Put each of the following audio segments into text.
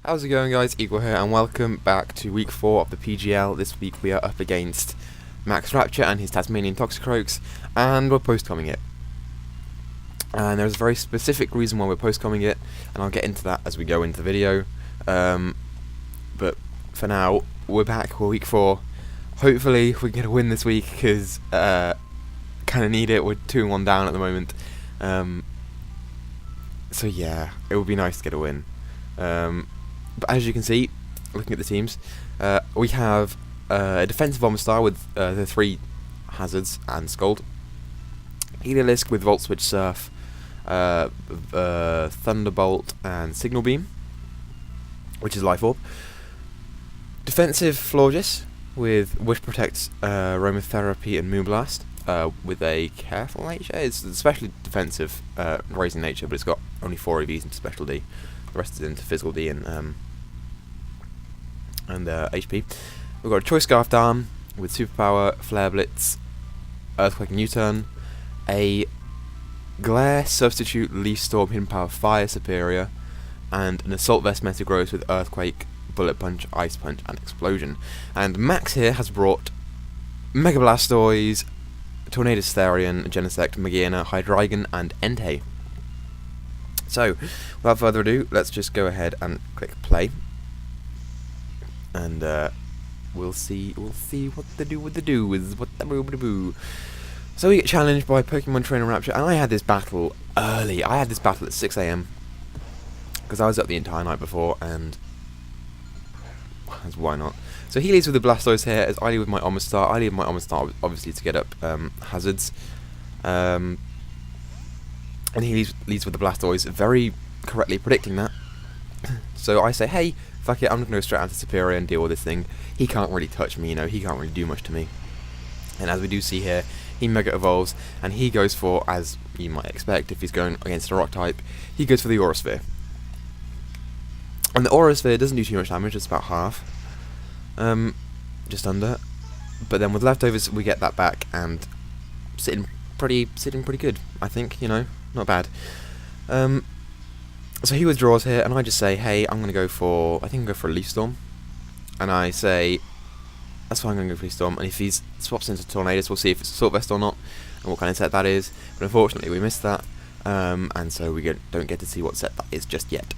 How's it going, guys? Eagle here, and welcome back to week 4 of the PGL. This week we are up against MaxRapture and his Tasmanian Toxicroaks, and we're post-comming it. And there's a very specific reason why we're post-comming it, and I'll get into that as we go into the video. But for now, we're back for week 4. Hopefully we can get a win this week, because kind of need it. We're 2-1 down at the moment. So yeah, it would be nice to get a win. But as you can see, looking at the teams, we have a defensive Bomber Star with the 3 hazards and Scald, Heliolisk with Volt Switch Surf, Thunderbolt and Signal Beam, which is Life Orb. Defensive Florges with Wish Protect, Aromatherapy and Moonblast, with a Careful Nature. It's especially defensive, Raising Nature, but it's got only 4 of these into Special D. The rest is into Physical D and HP. We've got a Choice Scarfed Arm with Superpower, Flare Blitz, Earthquake and U-Turn, a Glare Substitute, Leaf Storm, Hidden Power, Fire Superior, and an Assault Vest Metagross with Earthquake, Bullet Punch, Ice Punch, and Explosion. And Max here has brought Mega Blastoise, Tornadus Therian, Genesect, Magearna, Hydreigon, and Entei. So, without further ado, let's just go ahead and click play, and we'll see what to do with the do's, what the boo. So we get challenged by Pokemon Trainer Rapture, and I had this battle early. I had this battle at 6 AM because I was up the entire night before, and why not? So he leads with the Blastoise here, as I lead with my Omastar. I lead with my Omastar obviously to get up hazards. And he leads with the Blastoise, very correctly predicting that. So I say, hey, fuck it, I'm just going to go straight out to Superior and deal with this thing. He can't really touch me, you know, he can't really do much to me. And as we do see here, he Mega Evolves, and he goes for, as you might expect if he's going against a Rock type, he goes for the Aura Sphere. And the Aura Sphere doesn't do too much damage, it's about half. Just under. But then with leftovers, we get that back, and sitting pretty good, I think, you know. Not bad. So he withdraws here, and I just say, hey, I think I'm going to go for a Leaf Storm. And I say, that's fine, I'm going to go for Leaf Storm. And if he swaps into Tornadus, we'll see if it's Assault Vest or not, and what kind of set that is. But unfortunately, we missed that, and so we don't get to see what set that is just yet.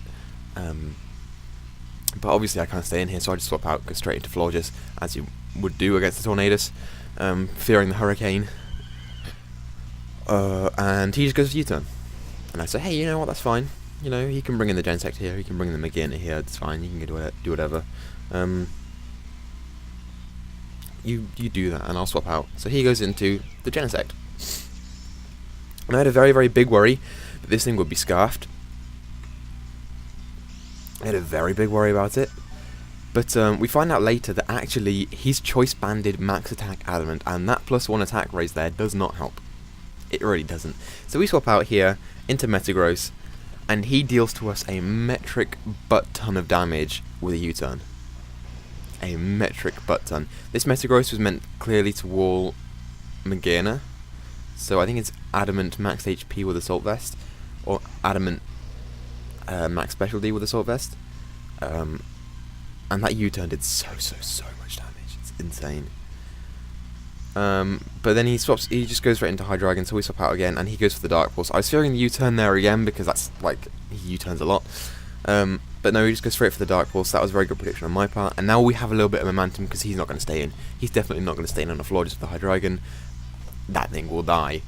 But obviously, I can't stay in here, so I just swap out, go straight into Florges, as you would do against the Tornadus, fearing the Hurricane. And he just goes for U-turn. And I say, hey, you know what, that's fine. You know, he can bring in the Genesect here, he can bring in the Magearna here, it's fine, you can do whatever. You do that, and I'll swap out. So he goes into the Genesect. And I had a very, very big worry that this thing would be Scarfed. I had a very big worry about it. But we find out later that actually he's Choice Banded Max Attack Adamant, and that +1 attack raise there does not help. It really doesn't. So we swap out here into Metagross, and he deals to us a metric butt-ton of damage with a U-turn. A metric butt-ton. This Metagross was meant clearly to wall Magearna, so I think it's Adamant Max HP with Assault Vest, or Adamant Max Special D with Assault Vest. And that U-turn did so much damage. It's insane. But then he just goes right into Hydreigon, so we swap out again, and he goes for the Dark Pulse. I was fearing the U-turn there again, because that's, like, he U-turns a lot. But no, he just goes straight for the Dark Pulse. That was a very good prediction on my part, and now we have a little bit of momentum, because he's not going to stay in. He's definitely not going to stay in on the floor just with the Hydreigon. That thing will die.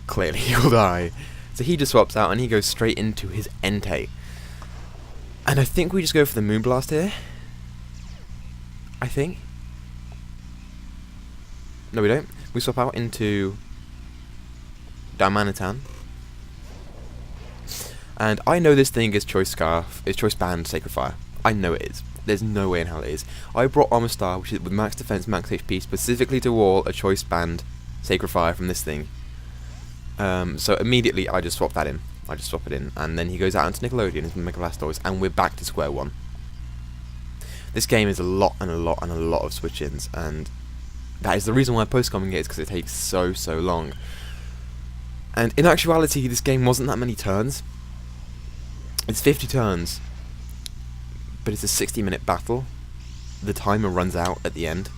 Clearly, he will die. So he just swaps out, and he goes straight into his Entei. And I think we just go for the Moonblast here. I think. No, we don't. We swap out into Darmanitan. And I know this thing is Choice Band Sacred Fire. I know it is. There's no way in hell it is. I brought Omastar, which is with max defense, max HP, specifically to wall a Choice Band Sacred Fire from this thing. So immediately I just swap that in. I just swap it in. And then he goes out into Nickelodeon and Mega Blastoise, and we're back to square one. This game is a lot of switch-ins, and that is the reason why I'm post-comming it, is because it takes so long. And in actuality, this game wasn't that many turns. It's 50 turns. but it's a 60-minute battle. The timer runs out at the end.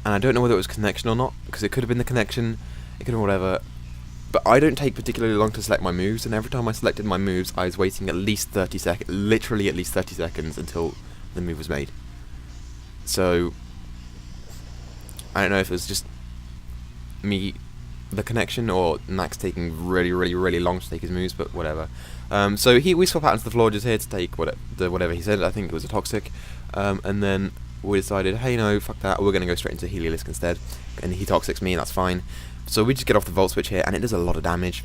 And I don't know whether it was connection or not, because it could have been the connection, it could have been whatever. But I don't take particularly long to select my moves, and every time I selected my moves, I was waiting at least 30 seconds, literally at least 30 seconds until the move was made. So, I don't know if it was just me, the connection, or Max taking really long to take his moves, but whatever. So we swap out into the floor just here to take whatever he said. I think it was a toxic, and then we decided, hey, no, fuck that, we're going to go straight into Heliolisk instead, and he toxics me, and that's fine. So we just get off the Volt Switch here, and it does a lot of damage.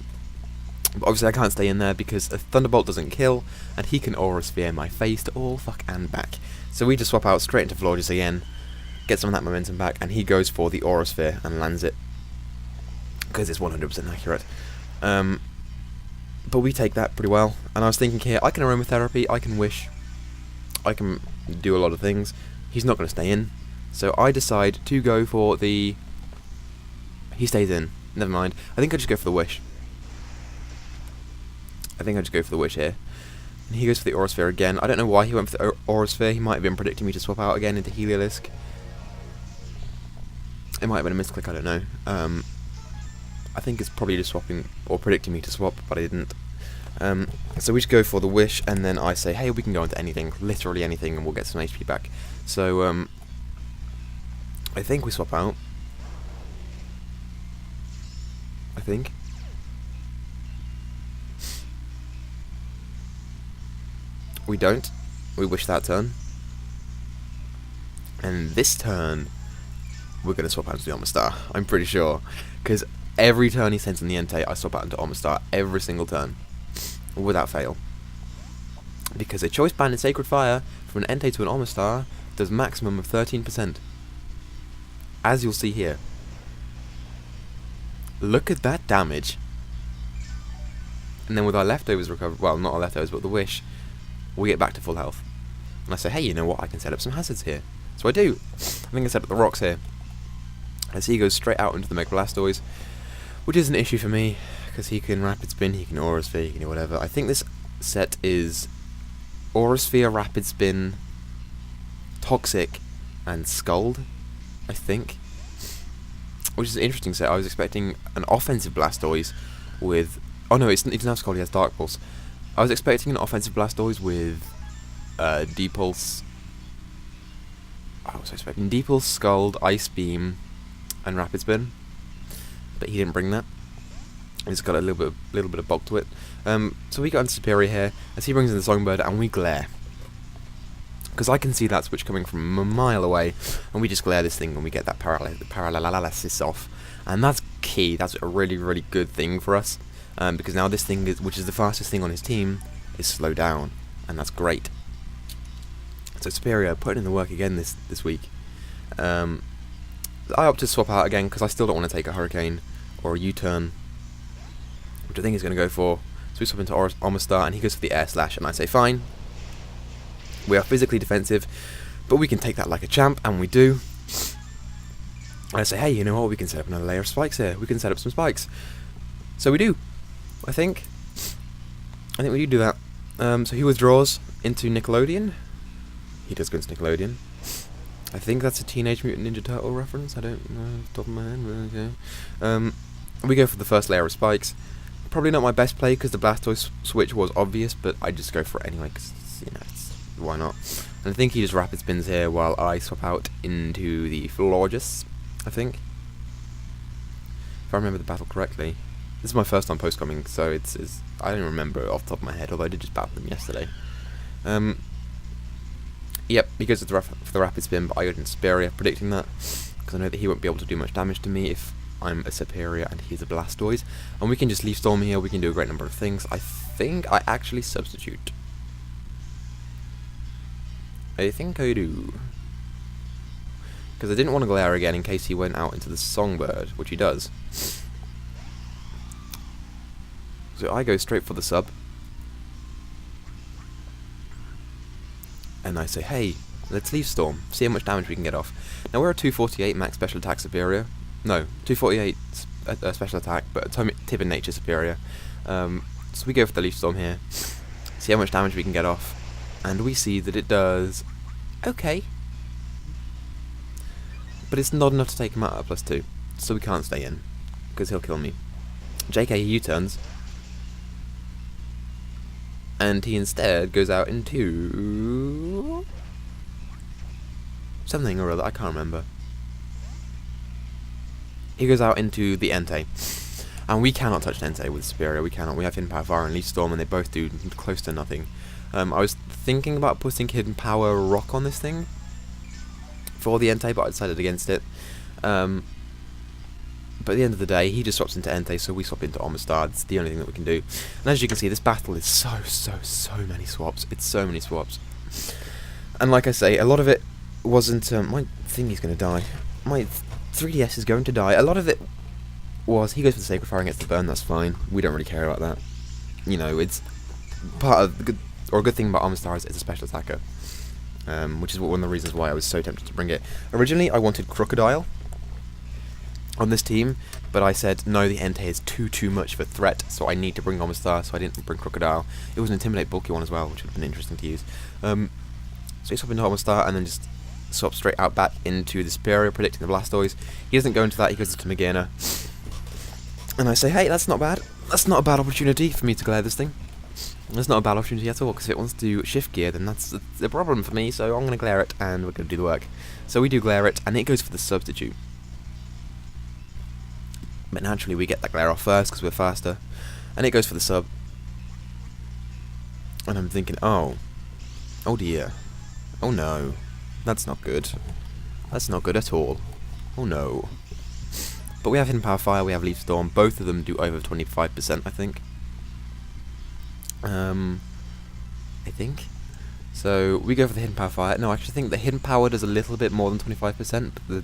But obviously I can't stay in there because a Thunderbolt doesn't kill, and he can Aura Sphere my face to all fuck and back. So we just swap out straight into Florges again, get some of that momentum back, and he goes for the Aura Sphere and lands it, because it's 100% accurate. But we take that pretty well, and I was thinking here, I can Aromatherapy, I can Wish, I can do a lot of things. He's not going to stay in, so I decide to go for the... He stays in, never mind. I think I just go for the Wish. I think I just go for the Wish here. And he goes for the Aura Sphere again. I don't know why he went for the Aura Sphere. He might have been predicting me to swap out again into Heliolisk. It might have been a misclick, I don't know. I think it's probably just swapping, or predicting me to swap, but I didn't. So we just go for the Wish, and then I say, hey, we can go into anything, literally anything, and we'll get some HP back. So, I think we swap out. I think. We don't. We Wish that turn. And this turn, we're going to swap out to the Omastar. I'm pretty sure. Because every turn he sends on the Entei, I swap out into Omastar every single turn. Without fail. Because a Choice Band in Sacred Fire from an Entei to an Omastar does maximum of 13%. As you'll see here. Look at that damage. And then with our leftovers recovered, well, not our leftovers, but the Wish, we get back to full health. And I say, hey, you know what, I can set up some hazards here. So I do. I think I set up the rocks here. As he goes straight out into the Mega Blastoise, which is an issue for me, because he can Rapid Spin, he can Aura Sphere, he can do whatever. I think this set is Aura Sphere, Rapid Spin, Toxic, and Scald, I think. Which is an interesting set. I was expecting an offensive Blastoise with... Oh no, he doesn't have Scald, he has Dark Pulse. I was expecting an offensive Blastoise with D-Pulse. I was expecting D-Pulse, Scald, Ice Beam, and Rapid Spin. But he didn't bring that. It's got a little bit of bulk to it. So we got into Superior here, as he brings in the Songbird, and we glare. Because I can see that switch coming from a mile away, and we just glare this thing, and we get that paralysis off. And that's key. That's a really good thing for us. Because now this thing, which is the fastest thing on his team, is slowed down, and that's great. So Superior putting in the work again this week. I opt to swap out again because I still don't want to take a Hurricane or a U-turn, which I think he's going to go for. So we swap into Omastar, and he goes for the Air Slash, and I say fine. We are physically defensive, but we can take that like a champ, and we do. And I say, hey, you know what? We can set up another layer of spikes here. We can set up some spikes. So we do. I think we do that. So he withdraws into Nickelodeon. He does go into Nickelodeon. I think that's a Teenage Mutant Ninja Turtle reference. I don't know off the top of my head, but okay. We go for the first layer of spikes. Probably not my best play because the Blastoise switch was obvious, but I just go for it anyway because, you know, why not? And I think he just Rapid Spins here while I swap out into the Florges, I think. If I remember the battle correctly. This is my first time post-coming, so it's I don't remember it off the top of my head, although I did just battle them yesterday. Yep, he goes for the Rapid Spin, but I go into Superior, predicting that, because I know that he won't be able to do much damage to me if I'm a Superior and he's a Blastoise. And we can just Leaf Storm here, we can do a great number of things. I think I actually substitute. I think I do. Because I didn't want to glare again in case he went out into the Songbird, which he does. So I go straight for the sub. And I say, hey, let's Leaf Storm, see how much damage we can get off. Now we're a 248 max special attack Superior. No, 248 special attack, but tip in nature Superior. So we go for the Leaf Storm here, see how much damage we can get off. and we see that it does okay. But it's not enough to take him out at +2, so we can't stay in, because he'll kill me. JK U-turns, and he instead goes out into something or other, I can't remember. He goes out into the Entei, and we cannot touch an Entei with Superior, we cannot. We have Hidden Power Fire and Leaf Storm, and they both do close to nothing. I was thinking about putting Hidden Power Rock on this thing for the Entei, but I decided against it. But at the end of the day, he just swaps into Entei, so we swap into Omastar. It's the only thing that we can do. And as you can see, this battle is so many swaps. It's so many swaps. And like I say, a lot of it wasn't... my thingy's going to die. My 3DS is going to die. A lot of it was, he goes for the Sacred Fire and gets the burn, that's fine. We don't really care about that. You know, it's part of the good... Or a good thing about Omastar is it's a special attacker. Which is one of the reasons why I was so tempted to bring it. Originally, I wanted Crocodile on this team, but I said, no, the Entei is too much of a threat, so I need to bring Omastar, so I didn't bring Crocodile. It was an Intimidate bulky one as well, which would have been interesting to use. So you swap into Omastar, and then just swap straight out back into the Superior, predicting the Blastoise. He doesn't go into that, he goes into Magearna. And I say, hey, that's not bad. That's not a bad opportunity for me to glare this thing. That's not a bad opportunity at all, because if it wants to shift gear, then that's a problem for me, so I'm going to glare it, and we're going to do the work. So we do glare it, and it goes for the substitute. But naturally we get that glare off first, because we're faster, and it goes for the sub. And I'm thinking, oh dear, oh no, that's not good. That's not good at all. Oh no. But we have Hidden Power Fire, we have Leaf Storm, both of them do over 25%, I think. I think. So we go for the Hidden Power Fire. No, I actually think the Hidden Power does a little bit more than 25%, but the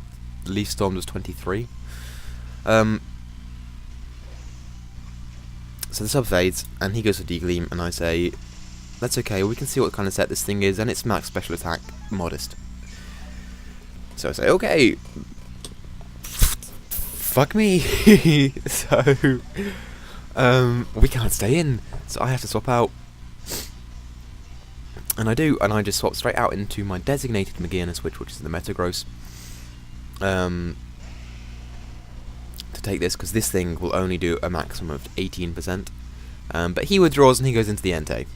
Leaf Storm does 23%. So the sub fades, and he goes for D-Gleam, and I say, that's okay, we can see what kind of set this thing is, and it's max special attack, modest. So I say, okay, fuck me. So, we can't stay in, so I have to swap out. And I do, and I just swap straight out into my designated Magearna switch, which is the Metagross. To take this, because this thing will only do a maximum of 18%. But he withdraws and he goes into the Entei.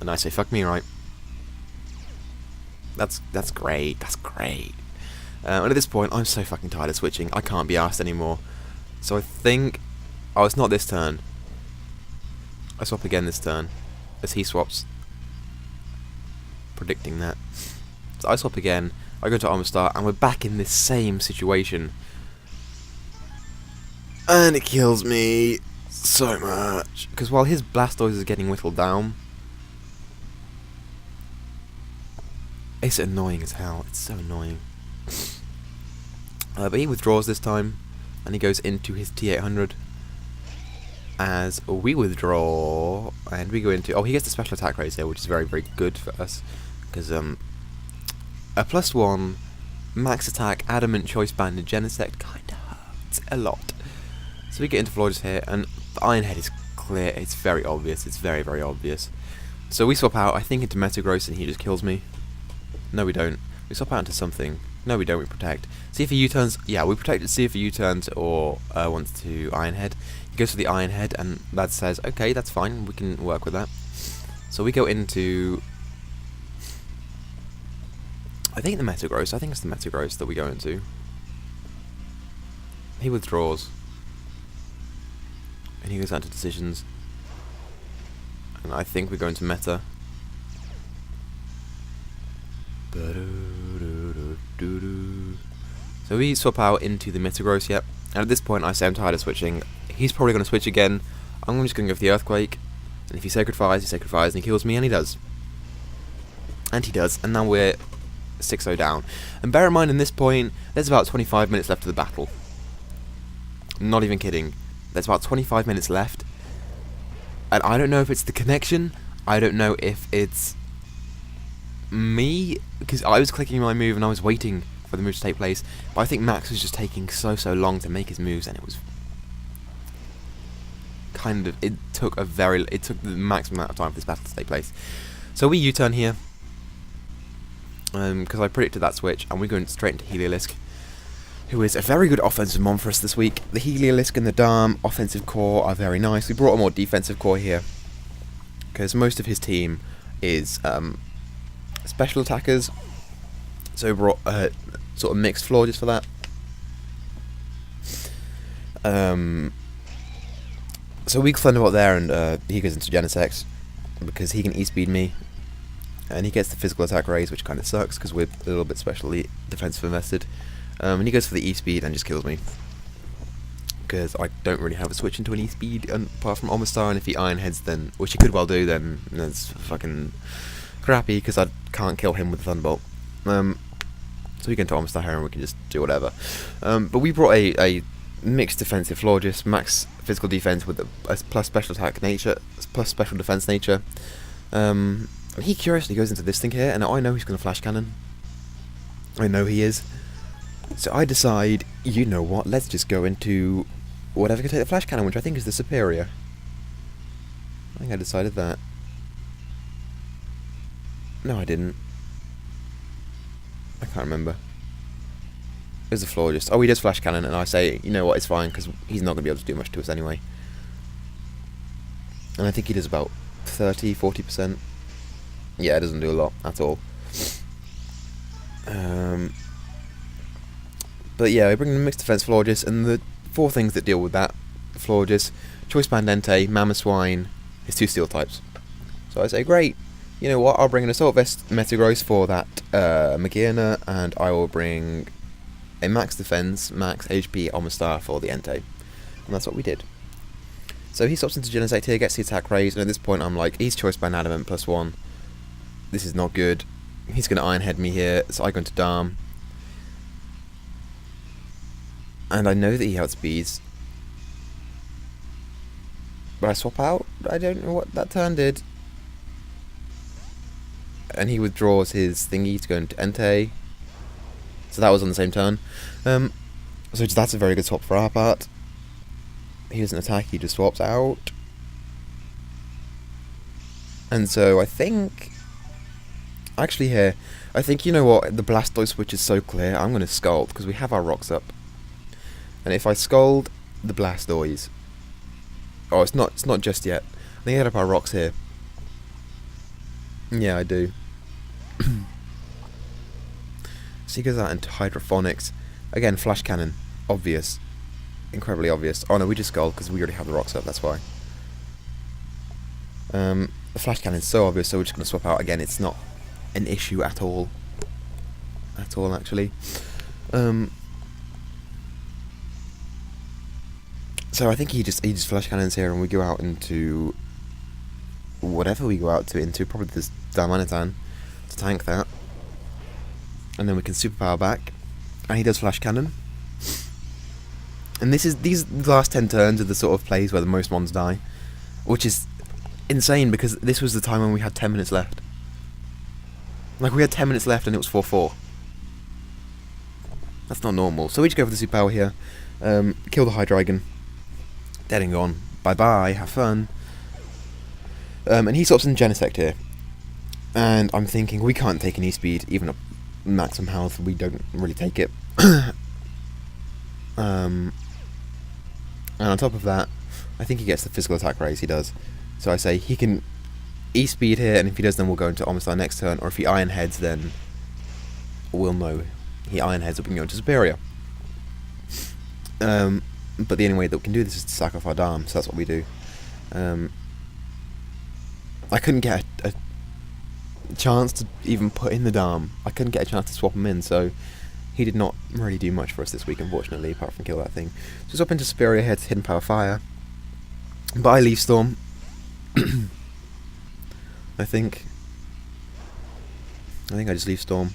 And I say, fuck me, right? That's great, that's great. And at this point, I'm so fucking tired of switching, I can't be arsed anymore. So I think... Oh, it's not this turn. I swap again this turn, as he swaps. Predicting that. So I swap again, I go to Omastar, and we're back in this same situation. And it kills me so much. Because while his Blastoise is getting whittled down, it's annoying as hell. It's so annoying. But he withdraws this time, and he goes into his T800. As we withdraw, and we go into... Oh, he gets the special attack raise here, which is very, very good for us. Because, a +1 max attack adamant choice banded Genesect kinda hurts a lot. So we get into Florges here, and the Iron Head is clear, it's very obvious, it's very, very obvious. So we swap out, I think, into Metagross, and he just kills me. No, we don't. We swap out into something. No, we don't, we protect. See if he U-turns, yeah, we protect it, see if he U-turns or wants to Iron Head. He goes for the Iron Head, and that says, okay, that's fine, we can work with that. So we go into... I think the Metagross, I think it's the Metagross that we go into. He withdraws. And he goes out to decisions. And I think we go into Meta. So we swap out into the Metagross, yep. And at this point I say I'm tired of switching. He's probably going to switch again. I'm just going to go for the Earthquake. And if he Sacred Fires, and he kills me, and he does. And he does. And now we're 6-0 down. And bear in mind, in this point, there's about 25 minutes left of the battle. Not even kidding. There's about 25 minutes left. And I don't know if it's the connection. I don't know if it's me, because I was clicking my move and I was waiting for the move to take place. But I think Max was just taking so long to make his moves, and it was took the maximum amount of time for this battle to take place. So we U-turn here, because I predicted that switch, and we're going straight into Heliolisk, who is a very good offensive mon for us this week. The Heliolisk and the Dharm offensive core are very nice. We brought a more defensive core here, because most of his team is special attackers, so we brought a sort of mixed floor just for that. So we Thunderbolt there, and he goes into Genesect, because he can E-speed me, and he gets the physical attack raise, which kind of sucks, because we're a little bit specially defensive invested. And he goes for the E-speed and just kills me, because I don't really have a switch into an E-speed apart from Omastar, and if he Iron Heads, then, which he could well do, then that's fucking crappy, because I can't kill him with the Thunderbolt. So we go into Omastar here and we can just do whatever. But we brought a mixed defensive floor, just max physical defense with a plus special attack nature, plus special defense nature. He curiously goes into this thing here, and I know he's going to flash cannon. I know he is. So I decide, you know what, let's just go into whatever can take the flash cannon, which I think is the superior. I think I decided that. No, I didn't. I can't remember. It was the floor just. Oh, he does flash cannon, and I say, you know what, it's fine, because he's not going to be able to do much to us anyway. And I think he does about 30-40%. Yeah, it doesn't do a lot at all. But yeah, we bring in mixed defense Florges, and the 4 things that deal with that Florges: Choice Band Entei, Mamoswine, his 2 steel types. So I say, great, you know what, I'll bring an Assault Vest Metagross for that Magearna, and I will bring a max defense, max HP Omastar for the Entei. And that's what we did. So he stops into Genesect here, gets the attack raised, and at this point I'm like, he's Choice Band Adamant +1. This is not good. He's going to Iron Head me here, so I go into Dharm. And I know that he outspeeds. But I swap out? I don't know what that turn did. And he withdraws his thingy to go into Entei. So that was on the same turn. So that's a very good swap for our part. He doesn't attack, he just swaps out. And so I think... Actually here, I think, you know what, the Blastoise switch is so clear, I'm going to Scald, because we have our rocks up. And if I Scald the Blastoise... Oh, it's not just yet. I think I had up our rocks here. Yeah, I do. So he goes out into Hydrophonics. Again, Flash Cannon. Obvious. Incredibly obvious. Oh no, we just Scald, because we already have the rocks up, that's why. The Flash Cannon is so obvious, so we're just going to swap out. Again, it's not an issue at all. At all, actually. So I think he just Flash Cannons here, and we go out into whatever we go out to into, probably this Darmanitan to tank that, and then we can Superpower back, and he does Flash Cannon. And these last 10 turns are the sort of plays where the most mons die, which is insane, because this was the time when we had 10 minutes left. Like, we had 10 minutes left and it was 4-4. That's not normal. So we just go for the Superpower here, kill the Hydreigon. Dead and gone. Bye-bye, have fun. And he swaps in Genesect here. And I'm thinking, we can't take an E-Speed, even at maximum health, we don't really take it. And on top of that, I think he gets the physical attack raise, he does. So I say he can E-Speed here, and if he does, then we'll go into Omastar next turn, or if he Iron Heads, then we'll know. He Iron Heads, we can go into Superior. But the only way that we can do this is to sack off our Dharm, so that's what we do. I couldn't get a chance to even put in the Dharm. I couldn't get a chance to swap him in, so he did not really do much for us this week, unfortunately, apart from kill that thing. So swap into Superior here to Hidden Power Fire. But I Leaf Storm. I think I just Leaf Storm.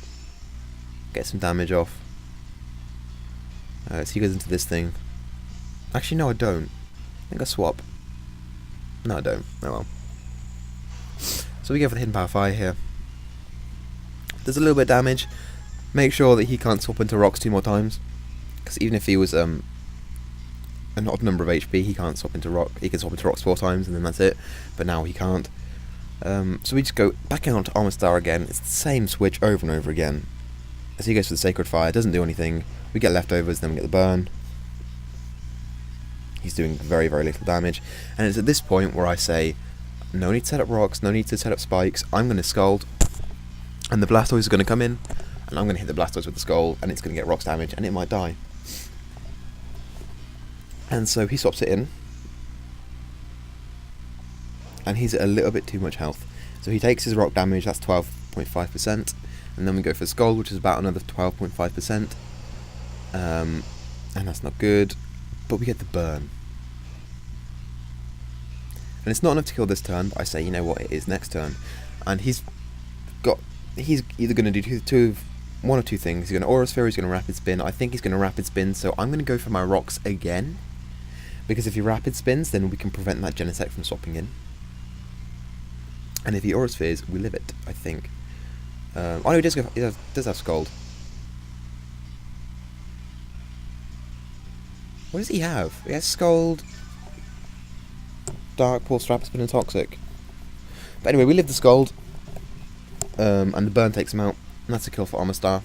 Get some damage off. So he goes into this thing. Actually, no, I don't. I think I swap. No, I don't. Oh well. So we go for the Hidden Power Fire here. Does a little bit of damage. Make sure that he can't swap into rocks 2 more times. Because even if he was a an odd number of HP. He can't swap into rock. He can swap into rocks 4 times and then that's it. But now he can't. So we just go back out to Armor Star again. It's the same switch over and over again. As he goes for the Sacred Fire, doesn't do anything. We get leftovers, then we get the burn. He's doing very, very little damage. And it's at this point where I say, no need to set up rocks, no need to set up spikes. I'm going to Scald. And the Blastoise is going to come in. And I'm going to hit the Blastoise with the Scald. And it's going to get rocks damage. And it might die. And so he swaps it in. And he's at a little bit too much health. So he takes his rock damage, that's 12.5%. And then we go for Scald, which is about another 12.5%. And that's not good. But we get the burn. And it's not enough to kill this turn, but I say, you know what, it is next turn. And he's either going to do one of two things. He's going to Aura Sphere, he's going to Rapid Spin. I think he's going to Rapid Spin, so I'm going to go for my rocks again. Because if he Rapid Spins, then we can prevent that Genesect from swapping in. And if he Aura Spheres, we live it, I think. Oh no, he does have Scald. What does he have? He has Scald, Dark Pulse, Rapid Spin and Toxic. But anyway, we live the Scald. And the burn takes him out. And that's a kill for Armor Star.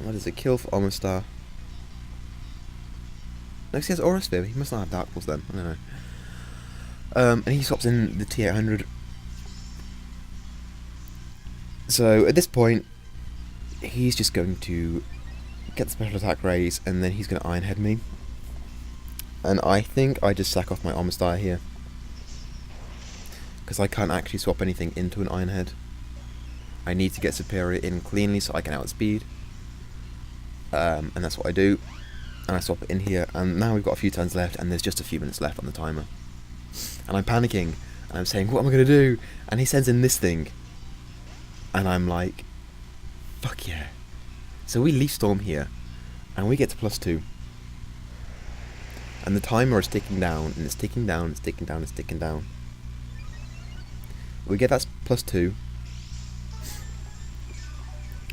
What is a kill for Armor Star? No, he has Aura Sphere. He must not have Dark Pulse then. I don't know. And he swaps in the T800. So at this point, he's just going to get the special attack raise, and then he's going to Iron Head me. And I think I just sack off my Armor Star here, because I can't actually swap anything into an Iron Head. I need to get Superior in cleanly so I can outspeed. And that's what I do. And I swap it in here, and now we've got a few turns left, and there's just a few minutes left on the timer. And I'm panicking, and I'm saying, what am I going to do? And he sends in this thing. And I'm like, fuck yeah. So we Leaf Storm here, and we get to +2. And the timer is ticking down, and it's ticking down, it's ticking down, it's ticking down. We get that +2.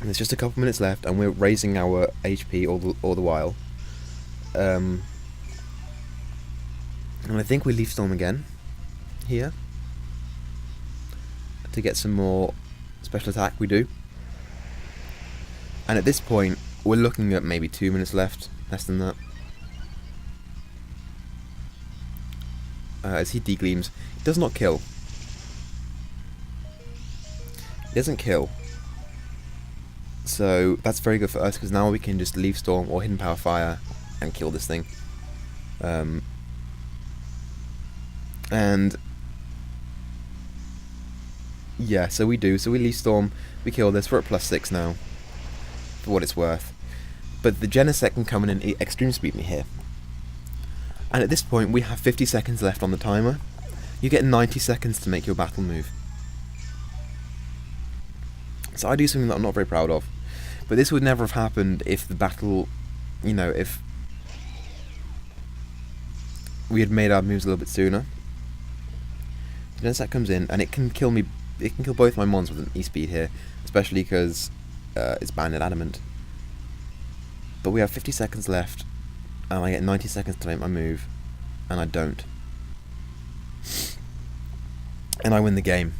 And there's just a couple minutes left, and we're raising our HP all the while. And I think we Leaf Storm again here to get some more special attack. We do. And at this point, we're looking at maybe 2 minutes left, less than that. As he degleams, he does not kill. He doesn't kill. So that's very good for us, because now we can just Leaf Storm or Hidden Power Fire and kill this thing. And yeah, so we do. So we Leaf Storm, we kill this. We're at +6 now, for what it's worth. But the Genesect can come in and Extreme Speed me here. And at this point, we have 50 seconds left on the timer. You get 90 seconds to make your battle move. So I do something that I'm not very proud of. But this would never have happened if the battle, you know, if we had made our moves a little bit sooner. Genesect comes in, and it can kill me. It can kill both my mons with an E-Speed here, especially because it's banded Adamant. But we have 50 seconds left, and I get 90 seconds to make my move, and I don't. And I win the game.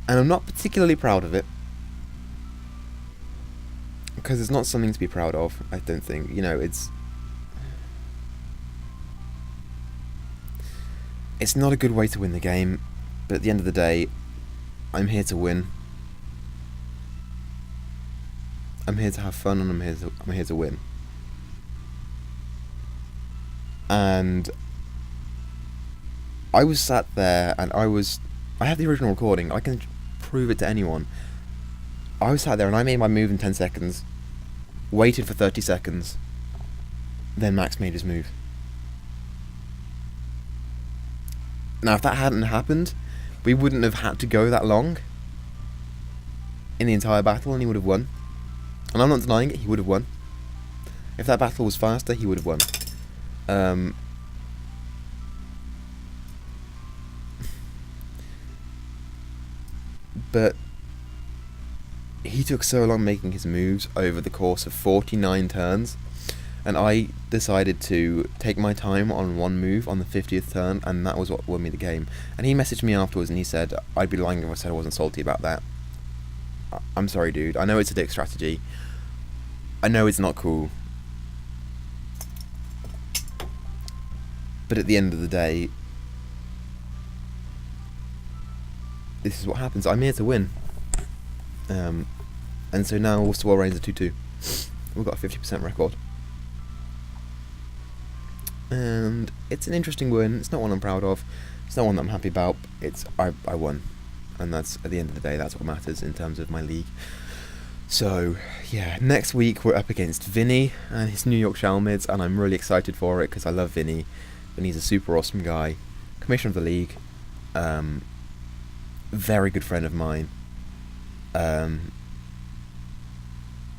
And I'm not particularly proud of it, because it's not something to be proud of, I don't think. You know, it's not a good way to win the game, but at the end of the day, I'm here to win. I'm here to have fun, and I'm here to win. And I was sat there, and I have the original recording. I can prove it to anyone. I was sat there, and I made my move in 10 seconds, waited for 30 seconds, then Max made his move. Now, if that hadn't happened, we wouldn't have had to go that long in the entire battle, and he would have won. And I'm not denying it, he would have won. If that battle was faster, he would have won. But he took so long making his moves over the course of 49 turns, and I decided to take my time on one move on the 50th turn, and that was what won me the game. And he messaged me afterwards and he said, I'd be lying if I said I wasn't salty about that. I'm sorry, dude. I know it's a dick strategy. I know it's not cool. But at the end of the day, this is what happens. I'm here to win. And so now Worcester Walreins are 2-2. We've got a 50% record. And it's an interesting win. It's not one I'm proud of. It's not one that I'm happy about. It's I won. And that's, at the end of the day, that's what matters in terms of my league. So, yeah, next week we're up against Vinny and his New York Shalmids, and I'm really excited for it because I love Vinny. Vinny's a super awesome guy. Commissioner of the league. Very good friend of mine. And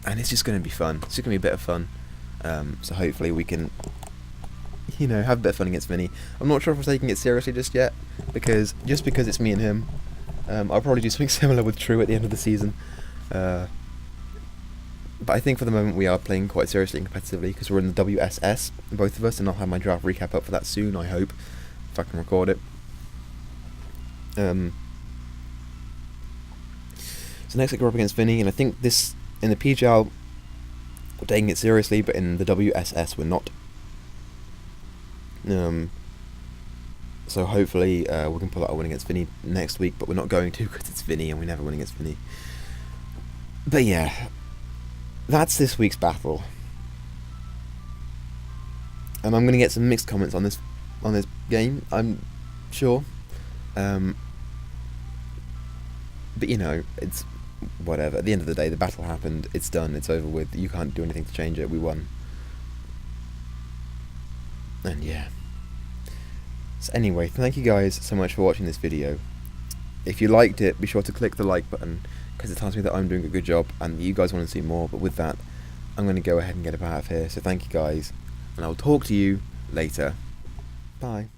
it's just going to be fun. It's just going to be a bit of fun. So hopefully we can, you know, have a bit of fun against Vinny. I'm not sure if I'm taking it seriously just yet, because it's me and him. I'll probably do something similar with True at the end of the season. But I think for the moment we are playing quite seriously and competitively, because we're in the WSS, both of us, and I'll have my draft recap up for that soon, I hope, if I can record it. So next week we're up against Vinny, and I think this, in the PGL, we're taking it seriously, but in the WSS we're not. So hopefully we can pull out a win against Vinny next week, but we're not going to, because it's Vinny and we never win against Vinny. But yeah, that's this week's battle. And I'm going to get some mixed comments on this game, I'm sure. But you know, it's whatever. At the end of the day, the battle happened, it's done, it's over with. You can't do anything to change it, we won. And yeah. So anyway, thank you guys so much for watching this video. If you liked it, be sure to click the like button, because it tells me that I'm doing a good job and you guys want to see more. But with that, I'm going to go ahead and get up out of here. So thank you guys, and I'll talk to you later. Bye.